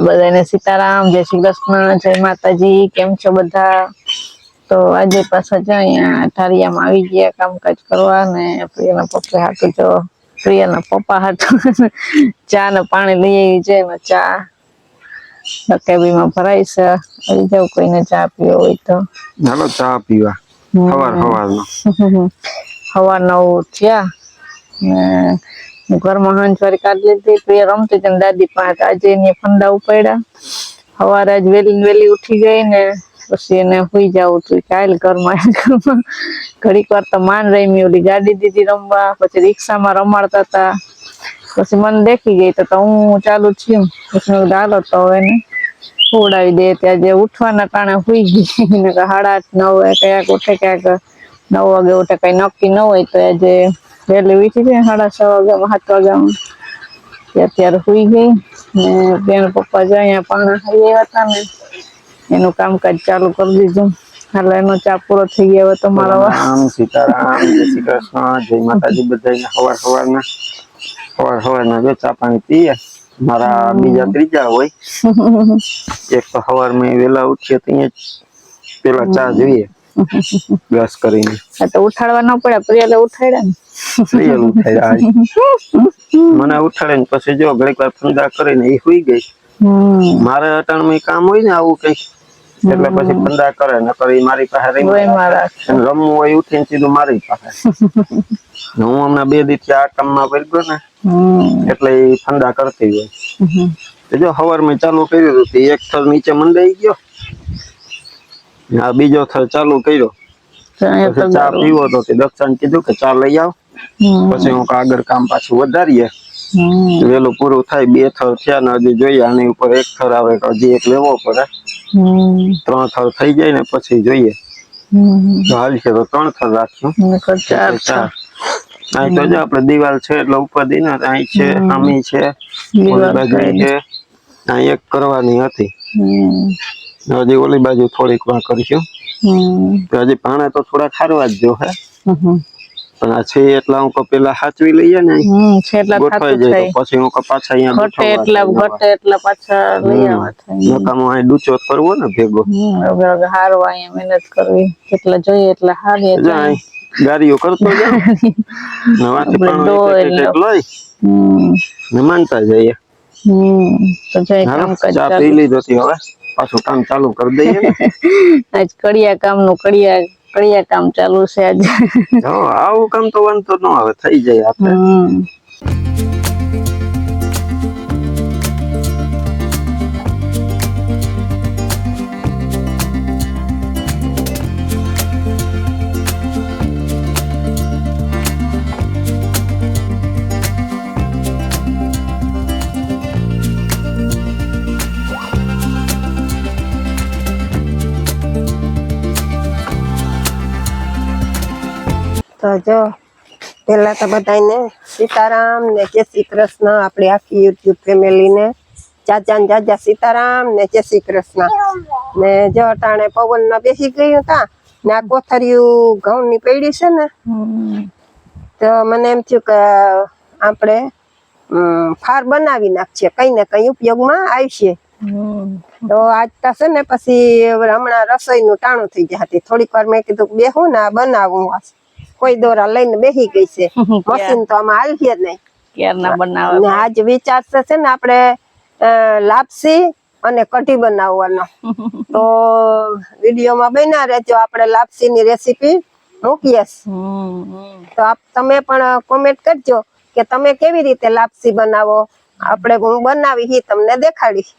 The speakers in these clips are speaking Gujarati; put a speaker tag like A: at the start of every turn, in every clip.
A: બધાને સીતારામ, જય શ્રી કૃષ્ણ, જય માતાજી. કેમ છો બધા? તો આજે પાછા જો અહીંયા ઠારિયામાં આવી ગયા કામકાજ કરવા ને પ્રિયાના પપ્પા હાટુ જો પ્રિયાના પપ્પા હાટુ ચા ને પાણી લઈ આવી છે ને ચા રકાબીમાં ભરાય છે. આવી જાવ કોઈને ચા પીવો હોય તો.
B: હાલો ચા પીવા
A: સવારના ઉઠ્યા ને ઘરમાં હંજવારી કાઢી લીધી. પ્રિયા રમતી હતી દાદી પાસે. આજે એને ફંદા ઉપાડ્યા. સવારે આજ વેલી ઉઠી ગઈ ને પછી એને સુઈ જવું હતું. કાલ ઘરમાં ઘડીક વાર તો માન રમી, ઓલી ગાડી દીધી રમવા, પછી રિક્ષામાં રમાડતા હતા. પછી મને દેખી ગઈ તો હું ચાલુ થયું. પછી હાલો તો હવે એને ઉડાવી દે. ત્યાં જે ઉઠવાના ટાણે સુઈ ગઈ. 8:30 9 ક્યાંક ઉઠે ક્યાંક 9 વાગે ઉઠે, કઈ નક્કી ન હોય. તો આજે વહેલી ઉઠી છે 6:30 વાગ્યામાં 7 વાગ્યામાં. અત્યારે સુઈ ગઈ ને બેન પપ્પા જો અહીંયા પાણા ખાઈ હતા ને એનું કામકાજ ચાલુ કરી દીધું. હાલ એનો ચા પૂરો થઈ ગયો. તો મારો
B: રામ સીતારામ, જય શ્રી કૃષ્ણ, જય માતાજી. બધાને સવારના જો ચા પાણી પીએ. મારા બીજા ત્રીજા હોય. એક તો સવારમાં વેલા ઉઠીએ તો પેલા ચા જોઈએ બ્રશ કરીને.
A: તો ઉઠાડવા ન પડે, પ્રિયલે ઉઠાડ્યા ને.
B: પ્રિયલ ઉઠાડ્યા મને ઉઠાડે ને પછી જો ઘડીક વાર ફંદા કરીને એ સુઈ ગઈ. મારે અટાણમાં કામ હોય ને આવું કઈક એટલે પછી ફંદા કરે ને કરી મારી પાસે રમવું હોય ઉઠીને સીધું મારી પાસે. હું હમણાં 2 દિવસથી આ કામમાં પડ્યો ને એટલે એ ફંદા કરતી હોય. જો સવારમાં ચાલુ કર્યું હતું, એક થર નીચે મંડાઈ ગયો, આ બીજો થર ચાલુ કર્યો. પછી ચા પીવો તો દક્ષાને કીધું કે ચા લઈ આવ, પછી હું આગળ કામ પાછું વધારીએ. વેલું પૂરું થાય. 2 થર થયા ને હજી જોઈએ આની ઉપર 1 થર આવે તો હજી 1 લેવો પડે. 3 થર થઈ જાય ને પછી જોઈએ હાલ છે તો 3 થર રાખ્યું. ચા અહીં તો જો આપડે દિવાલ છે એટલે ઉપર દી ને અહીં છે, આમી છે, ઓલી બાજુ છે. અહીં એક કરવાની હતી, હજી ઓલી બાજુ થોડીક વાર કરીશું. હજી પાણા તો થોડા ખારવા જ જો હે, પણ આ છે એટલા હું પેલા સાચવી લઈએ ને ગોઠવાઈ જાય તો પછી હું પાછા અહીંયા
A: પાછા લઈ આવવા
B: નકામો અહીં ડૂચો કરવો ને ભેગો.
A: હારવા અહીંયા મહેનત કરવી, જેટલા જોઈએ એટલા હારી.
B: ગાડીઓ કરતો લઈ માનતા જઈએ. ચા પી લીધો હવે પાછું કામ ચાલુ કરી દઈએ.
A: આજ કડિયા કામ ચાલુ છે આજે.
B: આવું કામ તો વાંધો ન આવે, થઈ જાય આપણે.
C: તો જો પેલા તો બધાને સીતારામ ને જય શ્રી કૃષ્ણ. આપણી આખી યુટ્યુબ ફેમિલી ને જાજા ને જાજા સીતારામ ને જય શ્રી કૃષ્ણ. ને જો અટાણે પવન માં બેસી ગયું હતા ને આ કોથરિયું ઘઉં ની પડી છે ને તો મને એમ થયું કે આપણે ફાર બનાવી નાખીએ, કઈ ને કઈ ઉપયોગમાં આવશે. તો આજ તો છે ને પછી હમણાં રસોઈનું ટાણું થઈ ગયા હતી. થોડીક વાર મેં કીધું બેહું ને બનાવું. કોઈ દોરા લઈને બેસી ગઈ છે, મશીન તો આમાં હાલશે નહીં. આજ વિચાર છે ને આપણે લાપસી અને કઢી બનાવવાનો. તો વિડીયોમાં બન્યા રહેજો, આપણે લાપસી ની રેસીપી મૂકીએ. તો તમે પણ કોમેન્ટ કરજો કે તમે કેવી રીતે લાપસી બનાવો. આપણે હું બનાવી તમને દેખાડીશ.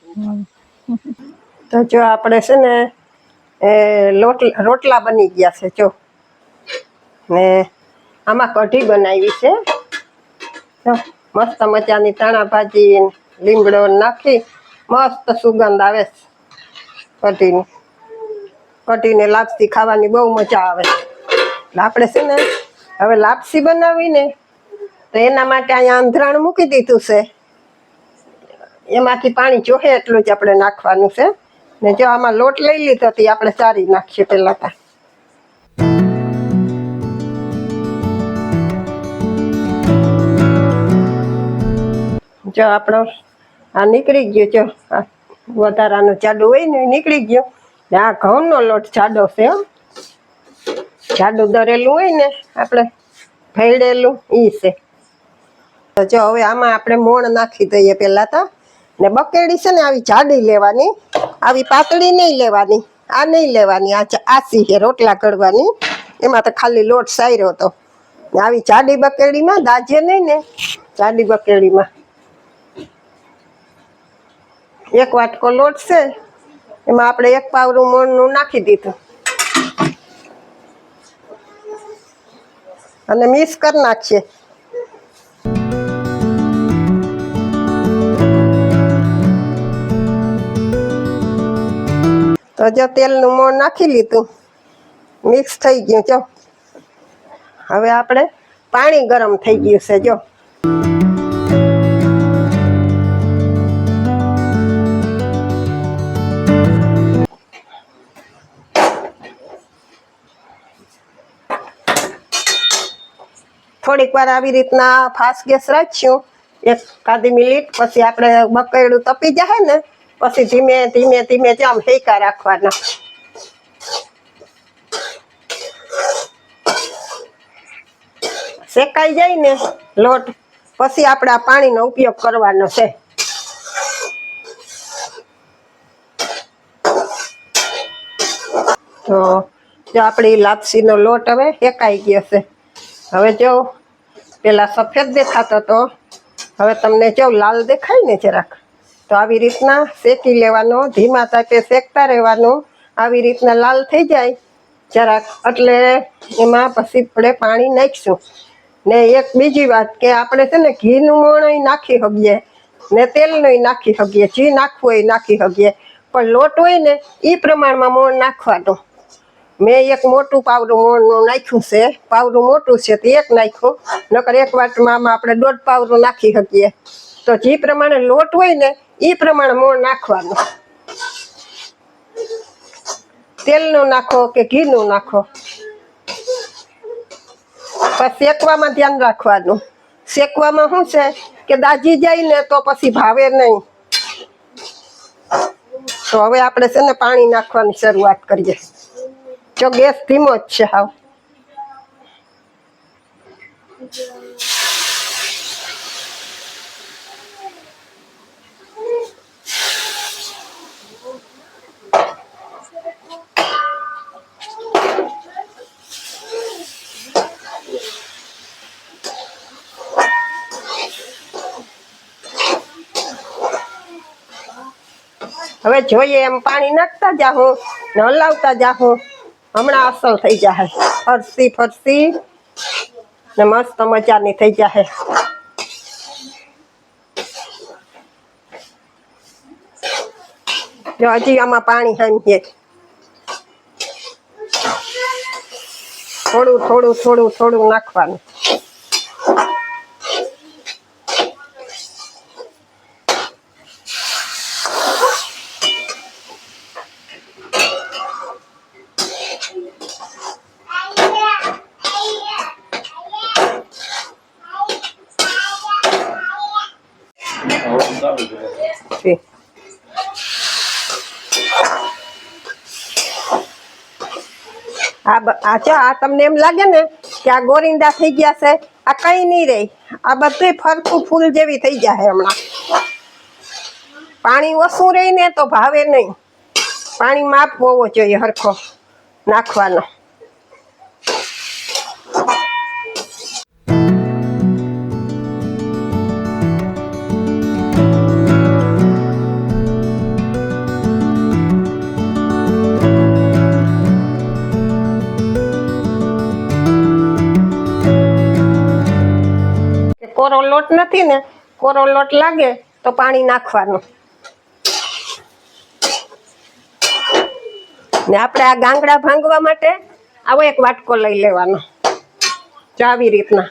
C: તો જો આપણે છે ને રોટલા બની ગયા છે જો, ને આમાં કઢી બનાવી છે. મસ્ત મજાની ધાણા ભાજી લીમડો નાખી મસ્ત સુગંધ આવે છે કઢીને લાપસી ખાવાની બહુ મજા આવે. આપણે છે ને હવે લાપસી બનાવી ને તો એના માટે અહીંયા અંધરાણ મૂકી દીધું છે. એમાંથી પાણી જોહે એટલું જ આપણે નાખવાનું છે. ને જો આમાં લોટ લઈ લીધો તો આપણે ચારી નાખીએ પેલા તા. જો આપણો આ નીકળી ગયો, જો વધારાનું જાડું હોય ને એ નીકળી ગયું. ને આ ઘઉંનો લોટ જાડો છે હો. જાડું દરેલું હોય ને આપણે ભેળેલું ઈ છે. તો જો હવે આમાં આપણે મોણ નાખી દઈએ પહેલા તો. ને બકેડી છે ને આવી જાડી લેવાની, આવી પાતળી નહીં લેવાની, આ નહીં લેવાની, આ આસી છે રોટલા ઘડવાની. એમાં તો ખાલી લોટ સાયરો હતો. ને આવી જાડી બકેડીમાં દાજે નહીં ને, જાડી બકેડીમાં 1 વાટકો લોટ છે, એમાં આપણે 1 પાવરું મોણનું નાખી દીધું અને મિક્સ કરી નાખીએ. તો જો તેલનું મોણ નાખી લીધું, મિક્સ થઈ ગયું. જો હવે આપણે પાણી ગરમ થઈ ગયું છે. જો થોડીક વાર આવી રીતના ફાસ્ટ ગેસ રાખશું, 1 મિનિટ. પછી આપણે બકેડું તપી જાય ને પછી ધીમે ધીમે ધીમે જ આમ હેકા રાખવાના. શેકાઈ જાય ને લોટ પછી આપણે આ પાણીનો ઉપયોગ કરવાનો છે. તો જો આપણી લાપસીનો લોટ હવે શેકાઈ ગયો છે. હવે જો પેલા સફેદ દેખાતો તો હવે તમને જો લાલ દેખાય ને જરાક, તો આવી રીતના શેકી લેવાનો, ધીમા તાપે શેકતા રહેવાનું. આવી રીતના લાલ થઈ જાય જરાક એટલે એમાં પછી આપણે પાણી નાખીશું. ને એક બીજી વાત કે આપણે છે ને ઘીનું મોણ નાખી શકીએ ને તેલનું નાખી શકીએ, જે નાખવું હોય નાખી શકીએ, પણ લોટ હોય ને એ પ્રમાણમાં મોણ નાખવાનું. મેં 1 મોટું પાવરું મોણનું નાખ્યું છે, પાવરું મોટું છે તો 1 નાખ્યું, નકર 1 વાટમાં આપણે 1.5 પાવરું નાખી શકીએ. તો જે પ્રમાણે લોટ હોય ને એ પ્રમાણે મોણ નાખવાનું. તેલનું નાખો કે ઘીનું નાખો. પણ શેકવામાં ધ્યાન રાખવાનું. શેકવામાં શું છે કે દાજી જાય ને તો પછી ભાવે નહીં. તો હવે આપણે છે ને પાણી નાખવાની શરૂઆત કરીએ. જો ગેસ ધીમો જ છે હાવ. હવે જોઈએ એમ પાણી નાખતા જાઉં ને હલાવતા જાઉં. હમણાં અસલ થઈ જાય, ફરસી ફરસી ને મસ્ત મજાની થઈ જાય. જો હજી આમાં પાણી હામીએ, થોડું થોડું થોડું થોડું નાખવાનું. આ તમને એમ લાગે ને કે આ ગોરિંદા થઈ ગયા છે, આ કઈ નહીં રહે. આ બધું ફરતું ફૂલ જેવી થઈ જાય. હમણાં પાણી ઓછું રહી ને તો ભાવે નહીં. પાણી માપ હોવો જોઈએ હરખો નાખવાનો. કોરો લોટ નથી ને, કોરો લોટ લાગે તો પાણી નાખવાનું. ને આપણે આ ગાંગડા ભાંગવા માટે આવો 1 વાટકો લઈ લેવાનો. જો આવી રીતના.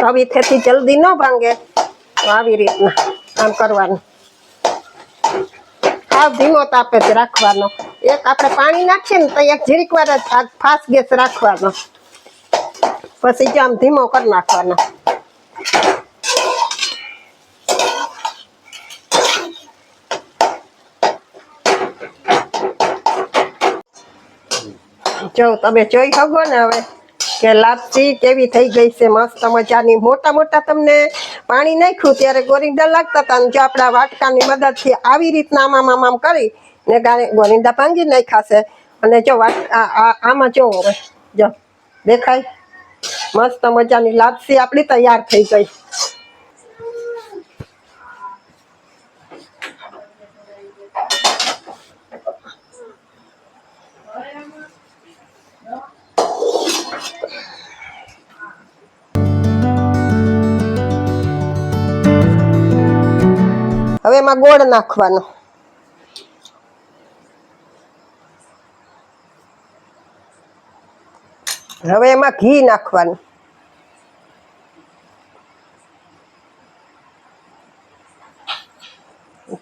C: આવી થેથી જલ્દી ન ભાંગે તો આવી રીતના આમ કરવાનું. સાવ ધીમો તાપે જ રાખવાનો. એક આપણે પાણી નાખીએ ને તો 1 જીરીક વાર જ ફાસ્ટ ગેસ રાખવાનો. પછી આમ ધીમો કરી નાખવાનો. જો તમે જોઈ શકો ને હવે કે લાપસી કેવી થઈ ગઈ છે, મસ્ત મજાની. મોટા મોટા તમને પાણી નાખ્યું ત્યારે ગોરિંદા લાગતા હતા, જો આપણા વાટકાની મદદથી આવી રીતના આમ કરી ને ગોરિંદા ભાંગી નાખ્યા છે. અને જો આમાં જો હવે જો દેખાય મસ્ત મજાની લાપસી આપણી તૈયાર થઈ ગઈ. હવે એમાં ગોળ નાખવાનો. હવે એમાં ઘી નાખવાનું.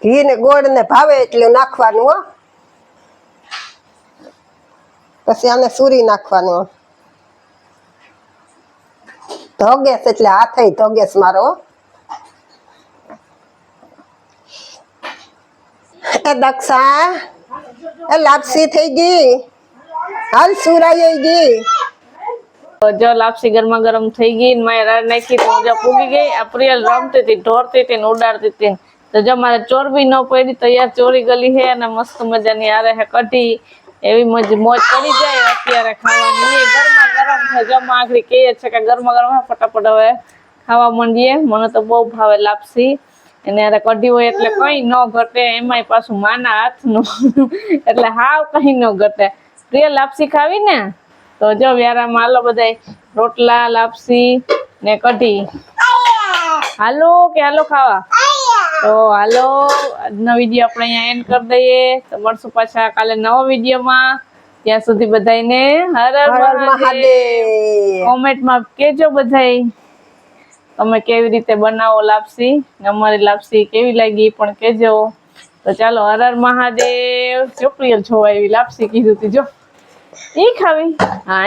C: ઘી ને ગોળ ને ભાવે એટલે નાખવાનું હો. પછી આને સૂરી નાખવાનું. ધોગેસ એટલે હાથે ધોગેસ મારો. એ દક્ષા એ લાપસી થઈ ગઈ, હાલ સુરાઈ ગઈ.
A: તો જો લાપસી ગરમા ગરમ થઈ ગઈ, મેં રાડ નાખી તો જો પૂગી ગઈ. આ પ્રિયલ રમતી હતી, ઢોરતી હતી ને ઉડાડતી હતી. તો જો મારે ચોરબી ન પડી, તૈયાર ચોરી ગલી હે અને મસ્ત મજાની આરે હે કઢી. એવી મોજ પડી જાય અત્યારે ખાવાની. ગરમા ગરમ છે. જો આખરી કહે છે કે ગરમા ગરમ ફટાફટ હવે ખાવા માંડીએ. મને તો બહુ ભાવે લાપસી. એને યારે કઢી હોય એટલે કઈ ન ઘટે, એમાંય પાછું માના હાથનું એટલે હાવ કઈ ન ઘટે. પ્રિય લાપસી ખાવી ને તો જો વ્યારામાં હાલો બધાય રોટલા, લાપસી ને કઢી. હાલો કે હાલો ખાવા? તો હાલો, આજનો વિડીયો આપણે અહીંયા એન્ડ કરી દઈએ. તો મળશું પાછા કાલે નવા વિડીયોમાં. ત્યાં સુધી બધાને હર હર મહાદેવ. કોમેન્ટમાં કેજો બધાય તમે કેવી રીતે બનાવો લાપસી, અમારી લાપસી કેવી લાગી પણ કેજો. તો ચાલો, હર હર મહાદેવ. જો પ્રિયલ જોવા એવી લાપસી કીધું હતી, જો ઈ ખાવી. હા.